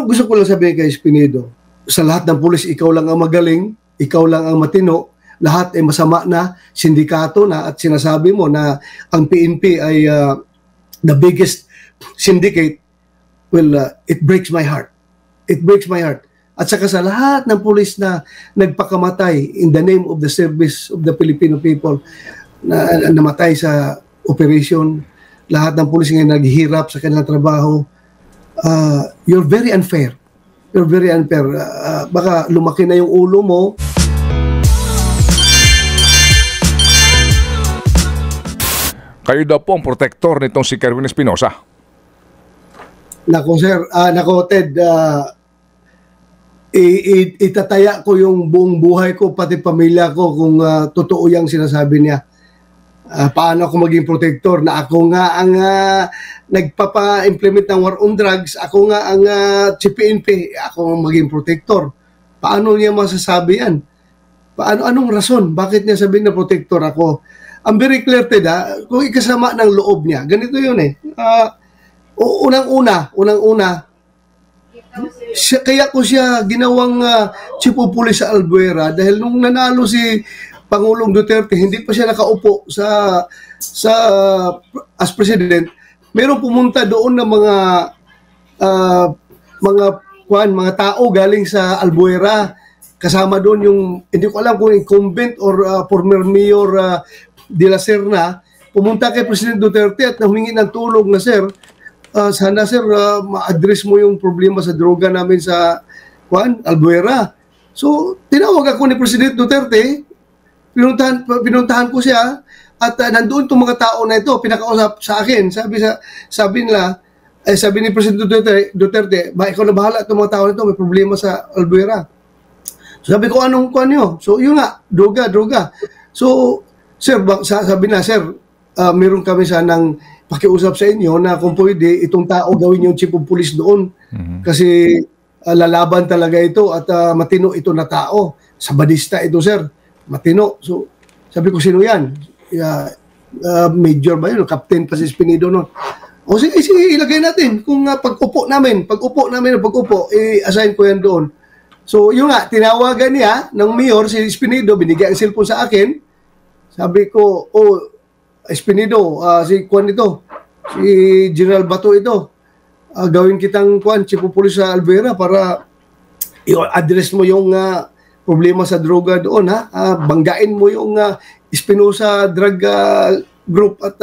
gusto ko lang sabihin kay Espinedo, sa lahat ng pulis, ikaw lang ang magaling, ikaw lang ang matino, lahat ay masama na, sindikato na, at sinasabi mo na ang PNP ay the biggest syndicate. Well, it breaks my heart. It breaks my heart. At saka sa lahat ng pulis na nagpakamatay in the name of the service of the Filipino people, na namatay sa operation, lahat ng pulis ngayon naghihirap sa kanilang trabaho, you're very unfair. You're very unfair. Baka lumaki na yung ulo mo. Kayo daw po ang protector nitong si Kerwin Espinosa. Nako sir, nako Ted, itataya ko yung buong buhay ko, pati pamilya ko, kung totoo yung sinasabi niya. Paano ako maging protector na ako nga ang nagpapa-implement ng war on drugs, ako nga ang CPNP, ako ang maging protector. Paano niya masasabi yan? Anong rason? Bakit niya sabihin na protector ako? Ang very clear, Ted, kung ikasama ng loob niya, ganito yun eh. Unang-una, kaya ko siya ginawang chief of police sa Albuera dahil nung nanalo si Pangulong Duterte, hindi pa siya nakaupo as president. Meron pumunta doon na mga tao galing sa Albuera. Kasama doon yung, hindi ko alam kung incumbent or former mayor de la Serna. Pumunta kay President Duterte at humingi ng tulong na, sir, sana sir, ma-address mo yung problema sa droga namin sa Albuera. So, tinawag ako ni President Duterte, pinuntahan ko siya, at nandoon itong mga tao na ito, pinakausap sa akin. Sabi ni President Duterte, ikaw na bahala itong mga tao na ito, may problema sa Albuera. So, sabi ko, anong nyo? So, yun nga, droga. So, sir, sabi na, sir, meron kami sanang pakiusap sa inyo na kung pwede itong tao gawin yung chief of police doon. Kasi lalaban talaga ito at matino ito na tao. Sabadista ito, sir. Matino. So, sabi ko, sino yan? Major ba yun? Captain pa si Espinedo noon. O sige, ilagay natin. Kung pag-upo namin, i-assign ko yan doon. So, yun nga, tinawagan niya ng mayor, si Espinedo, binigay ang cellphone sa akin. Sabi ko, Espinedo, si General Bato ito, gawin kitang chief of police sa Albuera para i-address mo yung problema sa droga doon, ha? Banggain mo yung Espinosa drug group at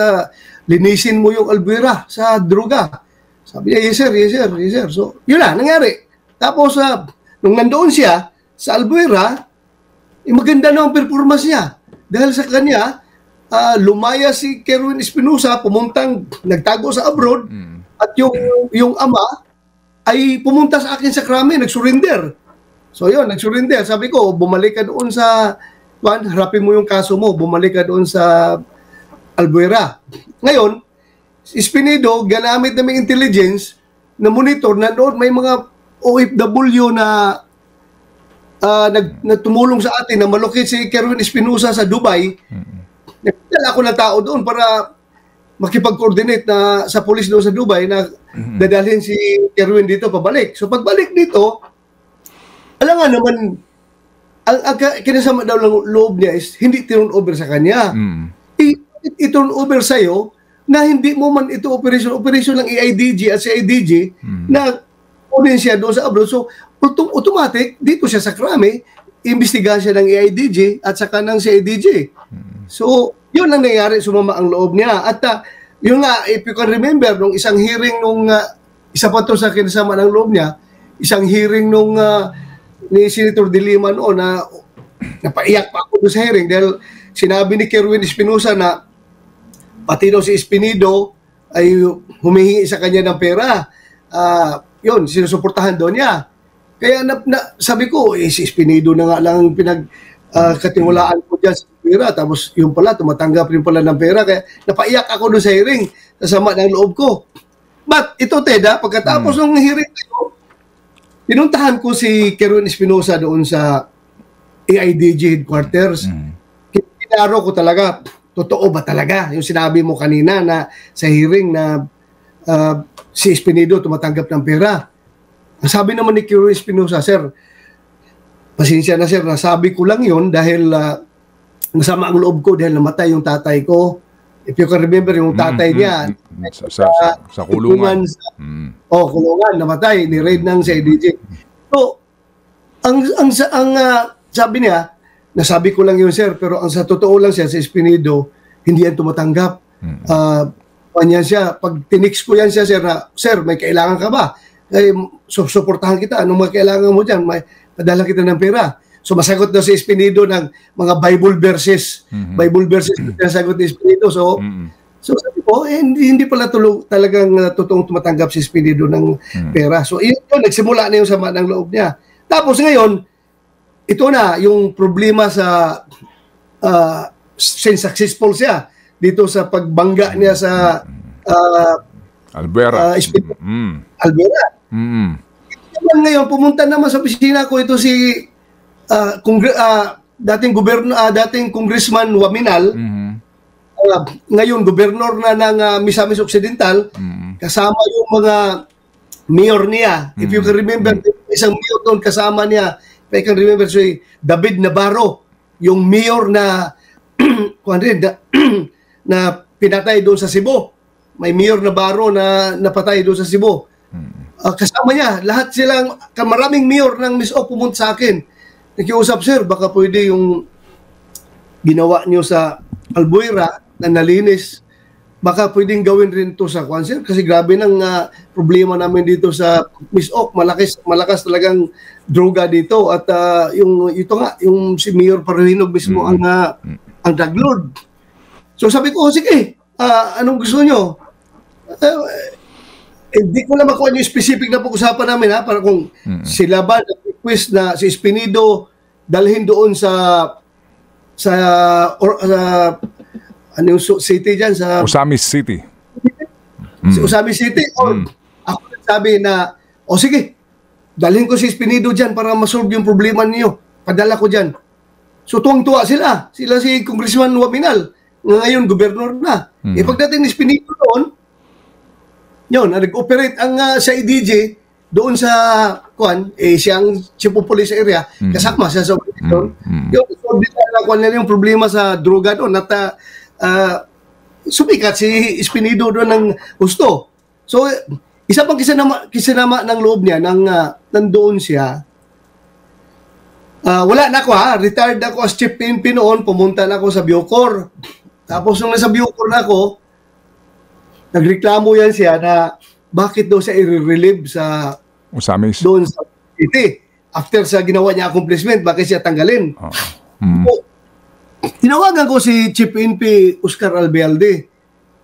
linisin mo yung Albuera sa droga. Sabi niya, yes sir. So, yun na, nangyari. Tapos, nung nandoon siya sa Albuera, maganda na ang performance niya. Dahil sa kanya, lumaya si Kerwin Espinosa, nagtago sa abroad, at yung ama ay pumunta sa akin sa krami, nag-surrender. So yun, nag-surrender. Sabi ko, bumalik ka doon sa, harapin mo yung kaso mo, bumalik ka doon sa Albuera. Ngayon, Espinedo, ganamit na may intelligence, na monitor, na doon may mga OFW na tumulong sa atin na malocate si Kerwin Espinosa sa Dubai. Nagdala ako ng tao doon para makipag-coordinate na sa police doon sa Dubai na dadalhin si Kerwin dito pabalik. So pagbalik dito, alam nga naman, ang kinasama daw ng loob niya is hindi turn over sa kanya. I-turn over sa'yo na hindi mo man ito operation ng EIDG at CIDG na kunin siya doon sa abroad. So automatic, dito siya sa krami, imbestigahan siya ng EIDG at saka ng CIDG. So, yun ang nangyayari, sumama ang loob niya. At yun nga, if you can remember, nung isang hearing isa pa to sa kinasama ng loob niya, isang hearing ni Senator De Lima noon na napaiyak pa ako doon sa hearing dahil sinabi ni Kerwin Espinosa na pati daw si Espinedo ay humihingi sa kanya ng pera. Yun, sinusuportahan doon niya. Kaya sabi ko, si Espinedo na nga lang katiwalaan ko dyan sa pera, tapos yung pala, tumatanggap rin pala ng pera, kaya napaiyak ako doon sa hearing, kasama ng loob ko. But ito, Ted, pagkatapos ng hearing ko, pinuntahan ko si Kerwin Espinosa doon sa EIDG headquarters. Kinaro ko talaga, totoo ba talaga yung sinabi mo kanina na sa hearing na si Espinedo tumatanggap ng pera? Ang sabi naman ni Kerwin Espinosa, sir, pasensya na sir, nasabi ko lang yon dahil masama ang loob ko dahil namatay yung tatay ko. If you can remember, yung tatay niya, sa kulungan. Kulungan, namatay, ni-raid ng CIDG. So, ang sabi niya, nasabi ko lang yun sir, pero ang sa totoo lang siya, sa Espinido, hindi yan tumatanggap. Yan siya, pag tinix ko yan siya, sir, may kailangan ka ba? Suportahan kita, anong mga kailangan mo dyan? Padala kita ng pera. So masagot daw si Espinido ng mga Bible verses. Bible verses na sagot ni Espinido. So sabi ko, hindi pala talagang totoong tumatanggap si Espinido ng pera. So yun, nagsimula na yung sama ng loob niya. Tapos ngayon, ito na yung problema sa since successful siya dito sa pagbangga niya sa Albuera. Albuera. Ngayon, pumunta naman sa opisina ko ito si dating congressman Waminal, ngayon gobernador na ng Misamis Occidental, kasama yung mga mayor niya. If you can remember, isang mayor doon kasama niya, if I can remember, si David Navarro, yung mayor na na pinatay doon sa Cebu. May mayor Navarro na napatay doon sa Cebu. Kasama niya, lahat silang, maraming mayor ng MISOC pumunta sa akin. Nakiusap, sir, baka pwede yung ginawa niyo sa Albuera na nalinis, baka pwedeng gawin rin to sa Kwan, sir, kasi grabe ng problema namin dito sa MISOC. Malakas talagang droga dito at yung si Mayor Paruhinog mismo ang drug lord. So sabi ko, sige, anong gusto niyo? Hindi ko na makuha yung specific na pag-usapan namin, ha, para kung sila ba request na si Espinido dalhin doon sa ano yung city dyan? Sa Osamis City. Sa Osamis City. Ako sabi na, sige, dalhin ko si Espinido dyan para masolve yung problema niyo. Padala ko dyan. So tuwang-tuwa sila. Sila si Congressman Waminal. Ngayon, gobernador na. Pagdating ni Espinido doon, yun, nag-operate ang sa IDG doon sa siyang chief of police area, kasama siya sa operation. Yung yung problema sa droga doon at sumikat si Espinido doon ng gusto. So, isa pang kisinama ng loob niya nang nandoon siya. Wala na ako, retired ako as chief PNP noon, pumunta na ako sa Bucor. Tapos nung nasa Bucor na ako, nagreklamo yan siya na bakit daw siya i-relieve sa Osamis doon sa city. After sa ginawa niya accomplishment, bakit siya tanggalin? Tinawagan ko si Chief NP Oscar Albialde.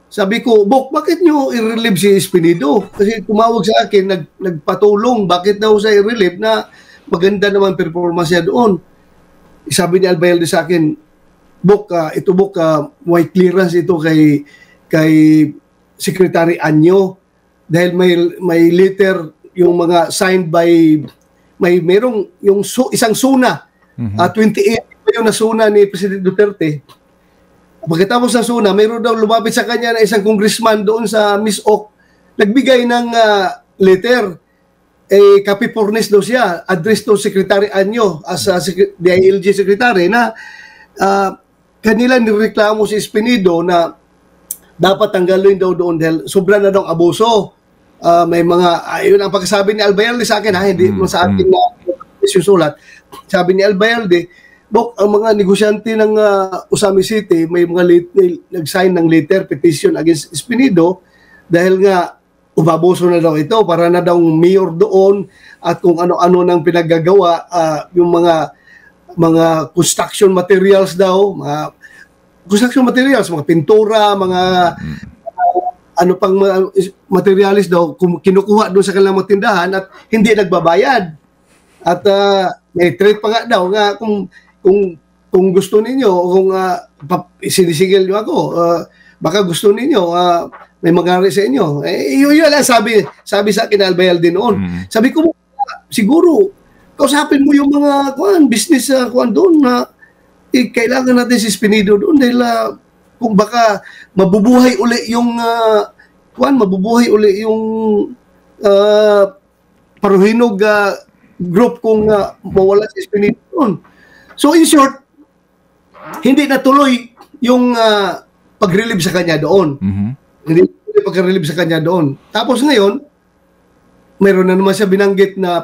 Sabi ko, Bok, bakit nyo i-relieve si Espinido? Kasi tumawag sa akin, nagpatulong, bakit daw siya i-relieve na maganda naman performance niya doon. Sabi ni Albialde sa akin, Bok, white clearance ito kay Secretary Anyo dahil may letter yung mga signed by mayroong yung isang suna 28 yung nasuna ni President Duterte. Pagkatapos ng suna, mayroon daw lumapit sa kanya na isang congressman doon sa MISOC, nagbigay ng letter, copy fornis daw siya, address to Secretary Anyo as DILG Secretary na kanila nireklamo si Espinido na dapat tanggalin daw doon dahil sobra na daw abuso. May mga, yun ang pagkasabi ni Albayalde sa akin, hindi mo sa akin na susulat. Sabi ni Albayalde, Bok, ang mga negosyante ng Osamis City, may mga nag-sign ng letter, petition against Espinido dahil nga umabuso na daw ito para na daw mayor doon at kung ano-ano nang pinaggagawa, yung mga construction materials daw, mga pintura, mga ano pang materialis daw kinukuha doon sa kanilang mga tindahan at hindi nagbabayad. At may threat pa nga daw nga kung gusto ninyo, kung sinisigil nyo ako, baka gusto ninyo, may mangyari sa inyo. Yun lang sabi sa akin Albayalde noon. Sabi ko, siguro, kausapin mo yung mga business doon na kailangan natin si Espinido doon dahil kung baka mabubuhay uli yung paruhinog group kung mawala si Espinido doon. So in short, hindi natuloy yung pag-relieve sa kanya doon. Hindi natuloy pag-relieve sa kanya doon. Tapos ngayon, mayroon na naman siya binanggit na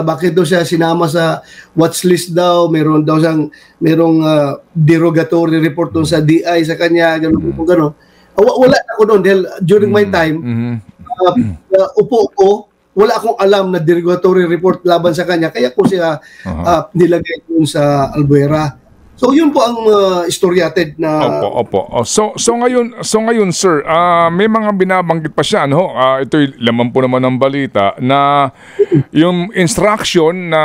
bakit daw siya sinama sa watchlist daw, mayroon daw siyang derogatory report doon sa DI sa kanya, gano'n. Wala ako doon dahil during my time, upo-upo, wala akong alam na derogatory report laban sa kanya, kaya ko siya nilagay doon sa Albuera. So yun po ang istoryated na. Opo. So ngayon sir, may mga binabanggit pa siya, no? Ito'y laman po naman ng balita na yung instruction na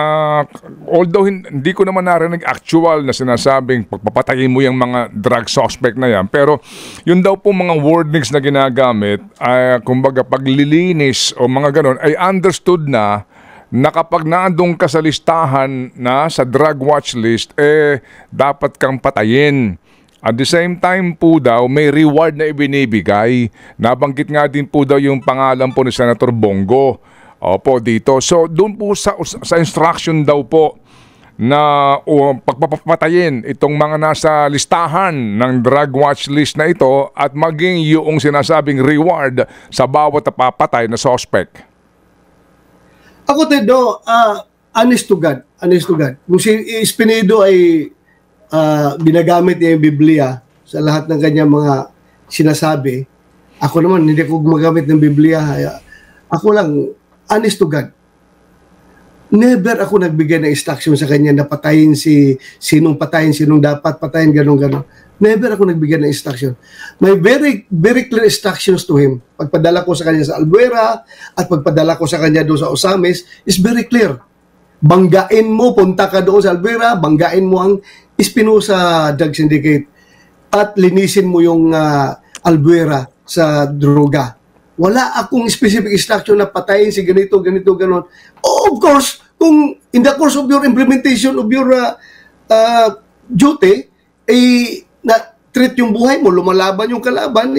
although hindi ko naman narinig actual na sinasabing pagpapatayin mo yung mga drug suspect na yan, pero yun daw po mga wordings na ginagamit, kumbaga paglilinis o mga ganon ay understood na kapag naandong ka sa listahan na sa drug watch list, dapat kang patayin. At the same time po daw, may reward na ibinibigay. Nabanggit nga din po daw yung pangalan po ni Senator Bongo. Opo, dito. So, doon po sa instruction daw po na pagpapatayin itong mga nasa listahan ng drug watch list na ito at maging yung sinasabing reward sa bawat napapatay na suspect. Ako, Tedo, honest to God. Kung si Espinido ay binagamit niya yung Biblia sa lahat ng kanyang mga sinasabi, ako naman, hindi ko gumagamit ng Biblia. Ako lang, honest to God, never ako nagbigay ng instruction sa kanya na patayin sinong dapat patayin, gano'n. Never ako nagbigay ng instruction. May very, very clear instructions to him. Pagpadala ko sa kanya sa Albuera at pagpadala ko sa kanya doon sa Osames is very clear. Banggain mo, punta ka doon sa Albuera, banggain mo ang Espinosa Drug Syndicate at linisin mo yung Albuera sa droga. Wala akong specific instruction na patayin si ganito, ganon. Oh, of course, kung in the course of your implementation of your duty, na treat yung buhay mo, lumalaban yung kalaban,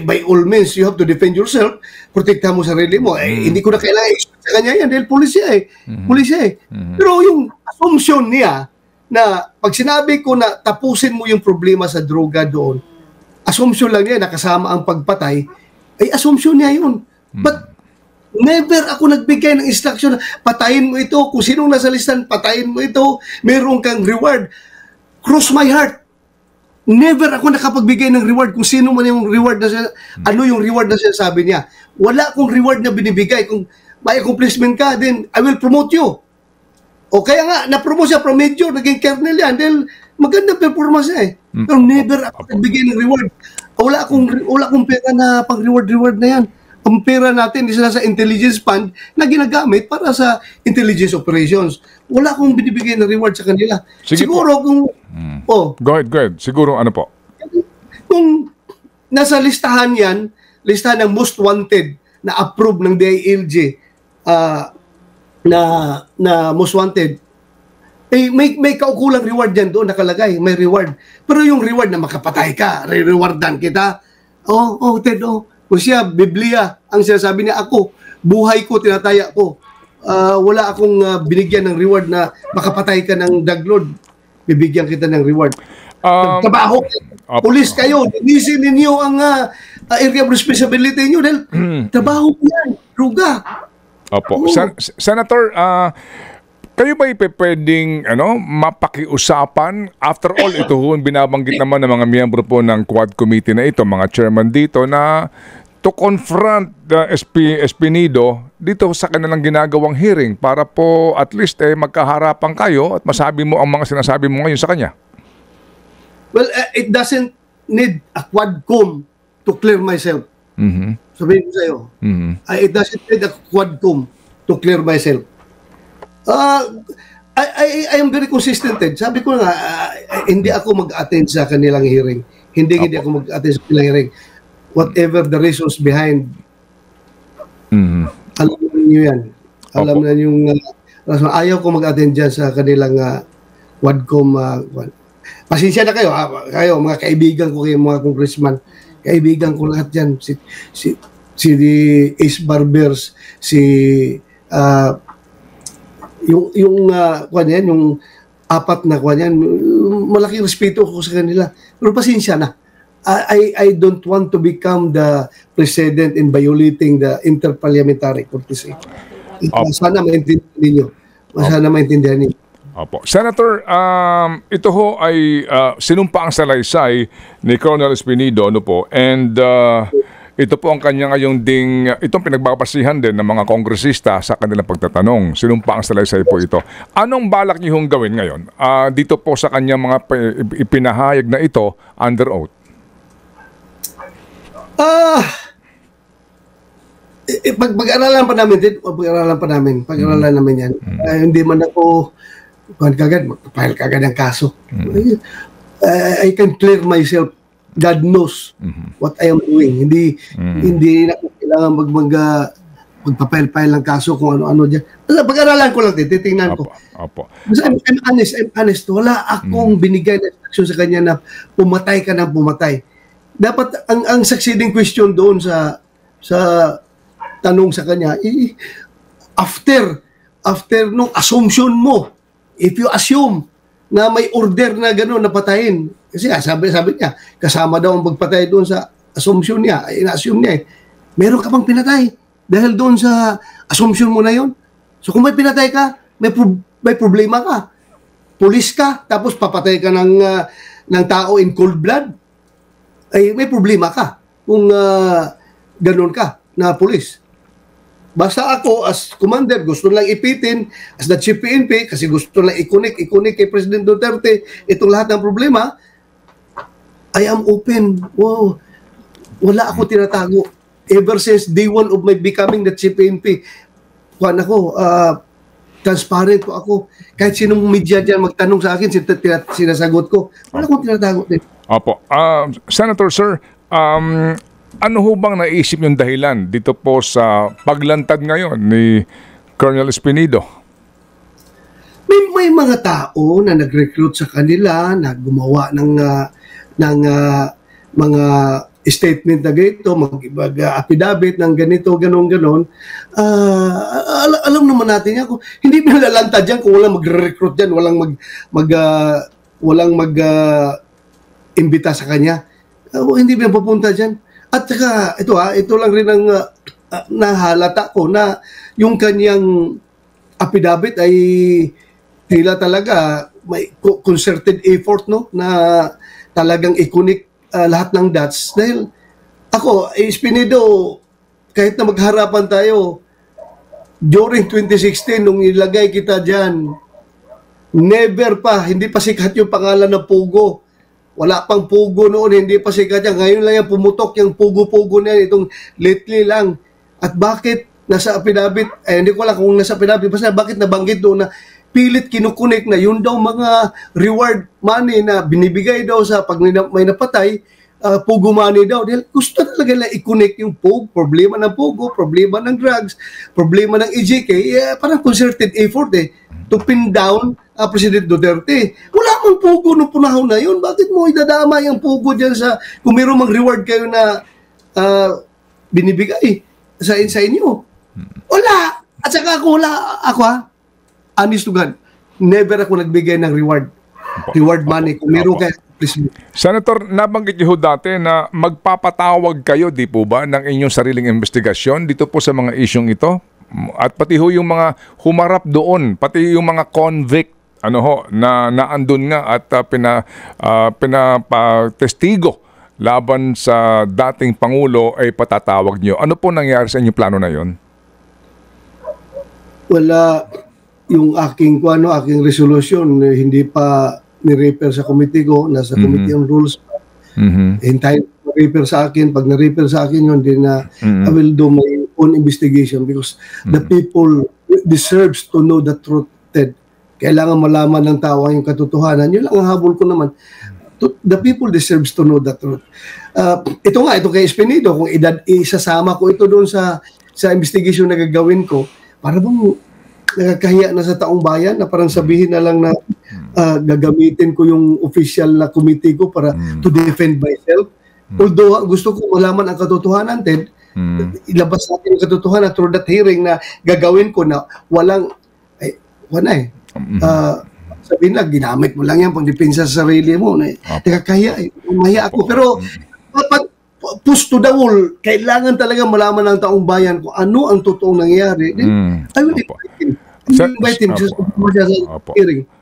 by all means, you have to defend yourself, protektahan mo sarili mo. Hindi ko na kailangan sa kanya yan dahil pulisya Pero yung assumption niya na pag sinabi ko na tapusin mo yung problema sa droga doon, assumption lang niya na kasama ang pagpatay, ay assumption niya yun. But never ako nagbigay ng instruction na patayin mo ito, kung sinong nasa listan, patayin mo ito, meron kang reward. Cross my heart. Never ako nakapagbigay ng reward kung sino man yung reward na ano yung reward na sinasabi niya. Wala akong reward na binibigay. Kung may accomplishment ka, then I will promote you. O kaya nga, na-promote siya from major, naging colonel yan, dahil maganda performance niya Pero never ako nagbigay ng reward. Wala akong pera na pang-reward na yan. Ang pera natin isa sa intelligence fund na ginagamit para sa intelligence operations. Wala akong binibigay na reward sa kanila. Sige siguro po. Kung Go ahead. Siguro ano po? Kung nasa listahan yan, listahan ng most wanted na approved ng DILG na most wanted, may kaukulang reward dyan doon nakalagay, may reward. Pero yung reward na makapatay ka, re-rewardan kita. Ted, kung siya, Biblia, ang sinasabi niya, ako, buhay ko, tinataya ko. Wala akong binigyan ng reward na makapatay ka ng daglod. Bibigyan kita ng reward. Trabaho, pulis kayo, linisin ninyo ang area of responsibility niyo dahil trabaho ko yan, druga. Opo. Senator, kayo ba pwedeng mapakiusapan? After all, ito binabanggit naman ng mga miyembro po ng Quad Committee na ito, mga chairman dito, na to confront the Espinido dito sa kanilang ginagawang hearing para po at least magkaharapan kayo at masabi mo ang mga sinasabi mo ngayon sa kanya. Well, it doesn't need a Quadcom to clear myself. Sabihin ko sa'yo. It doesn't need a Quadcom to clear myself. I am very consistent. Sabi ko nga, hindi ako mag-attend sa kanilang hearing. Hindi ako mag-attend sa kanilang hearing. Whatever the reasons behind, alam niyo yan. Alam na yung ayaw ko mag-attend dyan sa kanilang Quadcom. Pasensya na kayo, mga kaibigan ko, kayo mga congressman, kaibigan ko lahat dyan. Si Ace Barbers, si kuwan yan, yung apat na kuwan yan, malaking respeto ko sa kanila. Pero pasensya na. I don't want to become the president in violating the interparliamentary courtesy. Sana maintindihan ninyo. Sana maintindihan ninyo. Opo. Senator, ito ho ay sinumpa ang salaysay ni Colonel Espinido, ano po, and ito po ang kanya ngayong itong pinagbabasihan din ng mga kongresista sa kanilang pagtatanong. Sinumpa ang salaysay po ito. Anong balak niyo hong gawin ngayon? Dito po sa kanyang mga ipinahayag na ito under oath. Pag-aralan pa namin yan. Hindi man ako magpapile kagad ng kaso. I can clear myself. God knows what I am doing. Hindi na kailangan magpapile ng kaso kung ano-ano dyan. Pag-aralan ko lang din, titingnan ko. I'm honest. Wala akong binigay na instruction sa kanya na pumatay ka ng pumatay. Dapat ang succeeding question doon sa tanong sa kanya, after nung assumption mo, if you assume na may order na gano'n na patayin, kasi sabi niya, kasama daw ang pagpatay doon sa assumption niya, ina-assume niya meron ka bang pinatay dahil doon sa assumption mo na yon. So kung may pinatay ka, may problema ka. Pulis ka, tapos papatay ka ng tao in cold blood, ay may problema ka kung gano'n ka na pulis. Basta ako as commander, gusto lang ipitin as the chief PNP kasi gusto lang ikunik kay President Duterte itong lahat ng problema. I am open. Wow. Wala ako tinatago. Ever since day one of my becoming the chief PNP, transparent po ako. Kahit sinong media dyan magtanong sa akin, sinasagot ko. Wala akong tinatago din. Opo. Senator, sir, ano ho bang naisip yung dahilan dito po sa paglantad ngayon ni Colonel Espinido? May mga tao na nag-recruit sa kanila, na gumawa ng mga statement na ganito, mag-affidavit ng ganito, ganon. Alam naman natin yan. Hindi nilalantad yan kung walang mag-recruit yan, walang mag-imbita sa kanya. Hindi ba pupunta dyan? At saka, ito lang rin ang nahalata ko na yung kanyang affidavit ay tila talaga may concerted effort, no, na talagang ikunik lahat ng dots. Dahil ako, Espinido, kahit na magharapan tayo, during 2016, nung ilagay kita dyan, hindi pa sikat yung pangalan ng Pogo. Wala pang Pogo noon, hindi pa sikat yan. Ngayon lang yan pumutok yung Pogo-Pogo na yan, itong lately lang. At bakit nasa affidavit, hindi ko alam kung nasa affidavit, basta bakit nabanggit doon na pilit kinukunik na yun daw mga reward money na binibigay daw sa pag may napatay, Pogo money daw. Dahil gusto talaga nila i-connect yung Pogo, problema ng Pogo, problema ng drugs, problema ng EJK, parang concerted effort to pin down President Duterte. Wala mang Pogo nung panahon na yun. Bakit mo idadamay ang Pogo dyan sa kung mayroong mag-reward kayo na binibigay sa inyo? Wala. At saka ako, honest to God, never ako nagbigay ng reward money. Kung meron kayo, please. Senator, nabanggit niyo dati na magpapatawag kayo, di po ba, ng inyong sariling investigasyon dito po sa mga isyong ito? At pati ho yung mga humarap doon, pati yung mga convict, na naandun nga at pinapatestigo laban sa dating Pangulo ay patatawag niyo. Ano po nangyari sa inyong plano na yon? Wala. Yung aking resolution, hindi pa ni-refer sa committee ko, nasa committee on rules. Hintayin na-refer sa akin. Pag na-refer sa akin yun, then I will do my own investigation because the people deserves to know the truth, Ted. Kailangan malaman ng tao yung katotohanan. Yun lang ang habol ko naman. The people deserves to know the truth. Ito kay Espinido, kung isasama ko ito doon sa investigation na gagawin ko, para bang nakakahiya na sa taong bayan na parang sabihin na lang na gagamitin ko yung official na committee ko para to defend myself. Although gusto ko malaman ang katotohanan, Ted, ilabas natin yung katotohanan through that hearing na gagawin ko na wala sabihin na, ginamit mo lang yan pang depensa sa sarili mo. Nakakahiya mahiya ako. Pero, push to the wall, kailangan talaga malaman ng taong bayan kung ano ang totoong nangyayari. I will invite him.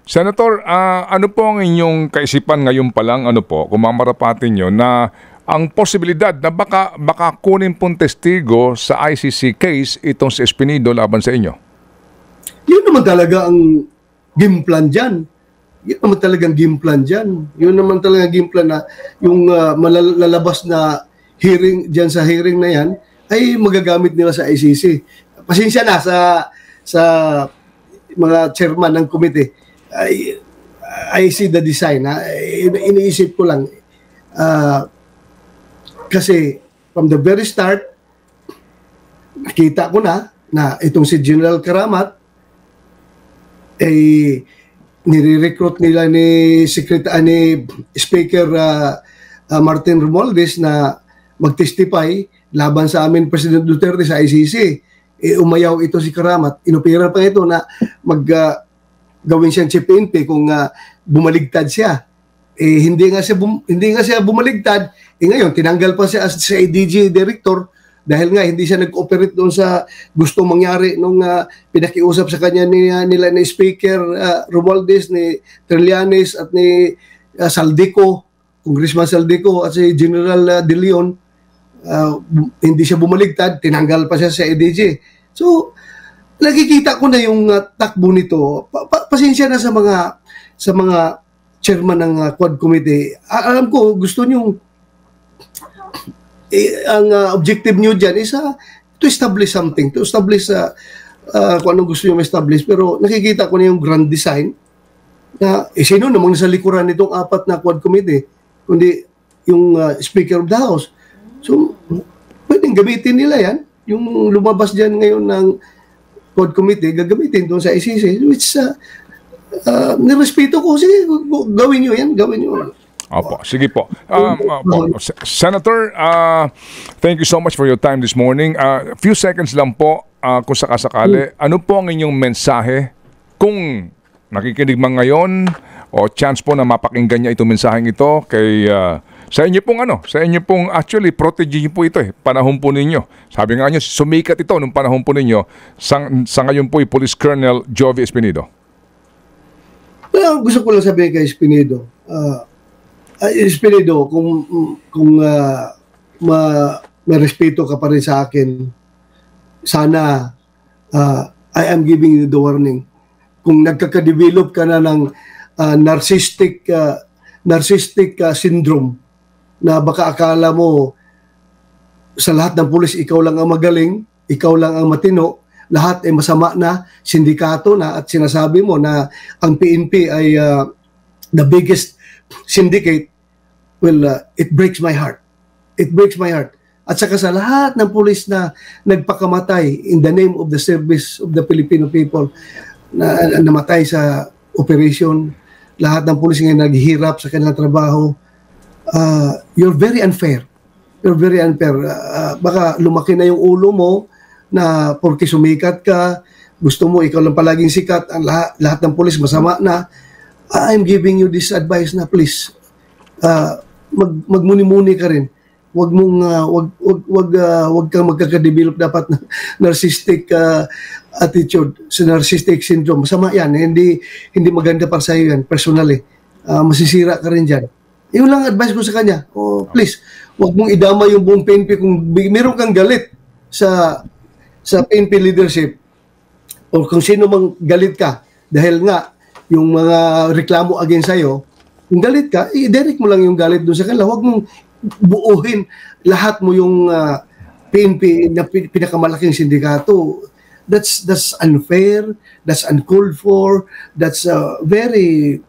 Senator, ano po ang inyong kaisipan ngayon pa lang, kung mamarapatin nyo, na ang posibilidad na baka kunin pong testigo sa ICC case itong si Espinido laban sa inyo? Yun naman talaga ang game plan dyan. Yun naman talagang game plan dyan. Yun naman talagang game plan na yung malalabas na hearing dyan sa hearing na yan ay magagamit nila sa ICC. Pasensya na sa mga chairman ng committee. I see the design. Iniisip ko lang. Kasi from the very start, nakita ko na itong si General Karamat nire-recruit nila ni Speaker Martin Romualdez na mag-testify laban sa amin President Duterte sa ICC. Umayaw ito si Karamat. Inopera pa ito na gawin siyang chief PNP kung bumaligtad siya. Hindi nga siya bumaligtad. Ngayon, tinanggal pa siya as sa ADG director dahil nga hindi siya nag-cooperate doon sa gusto mangyari nung pinakiusap sa kanya nila ni Speaker Romualdez, ni Trillanes at ni Saldico, Congressman Saldico at si General De Leon. Hindi siya bumaligtad, tinanggal pa siya sa ADG. So, nakikita ko na yung takbo nito. Pasensya na sa mga chairman ng Quad Committee. Alam ko, gusto niyo ang objective niyo dyan is to establish something, to establish kung anong gusto niyo ma-establish. Pero nakikita ko na yung grand design na sino namang nasa likuran nitong apat na Quad Committee, kundi yung Speaker of the House. So, pwedeng gamitin nila yan. Yung lumabas dyan ngayon ng Quad Committee, gagamitin doon sa ICC, which nirespeto ko. Sige, gawin nyo yan, gawin nyo. Opo, sige po. Senator, thank you so much for your time this morning. Few seconds lang po, kung sakasakali, ano po ang inyong mensahe kung nakikinig man ngayon o chance po na mapakinggan niya itong mensaheng ito kay sa inyo pong actually protege niyo po ito panahon po ninyo. Sabi nga niyo sumikat ito nung panahon po ninyo sa ngayon po Police Colonel Jovi Espinido. Gusto ko lang sabihin kay Espinido, Espinido, kung may respeto ka pa rin sa akin, sana I am giving you the warning. Kung nagkaka-develop ka na ng narcissistic syndrome na baka akala mo sa lahat ng pulis ikaw lang ang magaling, ikaw lang ang matino, lahat ay masama na, sindikato na, at sinasabi mo na ang PNP ay the biggest syndicate, well, it breaks my heart. It breaks my heart. At saka sa lahat ng pulis na nagpakamatay in the name of the service of the Filipino people, na namatay sa operation, lahat ng pulis ngayon naghihirap sa kanilang trabaho, you're very unfair. You're very unfair. Baka lumaki na yung ulo mo na porque sumikat ka, gusto mo ikaw lang palaging sikat, ang lahat ng pulis masama na. I'm giving you this advice na please, magmuni-muni ka rin. Wag kang magkaka-develop dapat na narcissistic attitude, narcissistic syndrome. Masama yan. Hindi maganda para sa iyo yan, personally. Masisira ka rin dyan. Yun lang advice ko sa kanya. Please, wag mong idama yung buong PNP. Kung meron kang galit sa PNP leadership o kung sino mang galit ka dahil nga yung mga reklamo against sa'yo, kung galit ka, i-direct mo lang yung galit doon sa kanila. Huwag mong buuhin lahat mo yung PNP na pinakamalaking sindikato. That's unfair, that's uncalled for, that's very...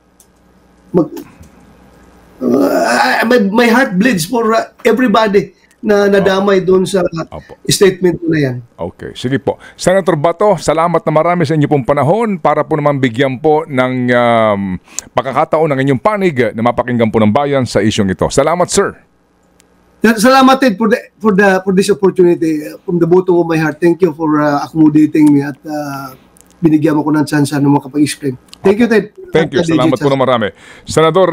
my heart bleeds for everybody na nadamay doon sa statement na yan. Okay, sige po. Senator Bato, salamat na marami sa inyo pong panahon para po naman bigyan po ng pagkakataon ng inyong panig na mapakinggan po ng bayan sa isyong ito. Salamat, sir. Salamat, Ted, for this opportunity. From the bottom of my heart, thank you for accommodating me at binigyan mo ko ng chance na makapag-explain. Thank you, Ted. Thank you. Salamat po na marami. Senador,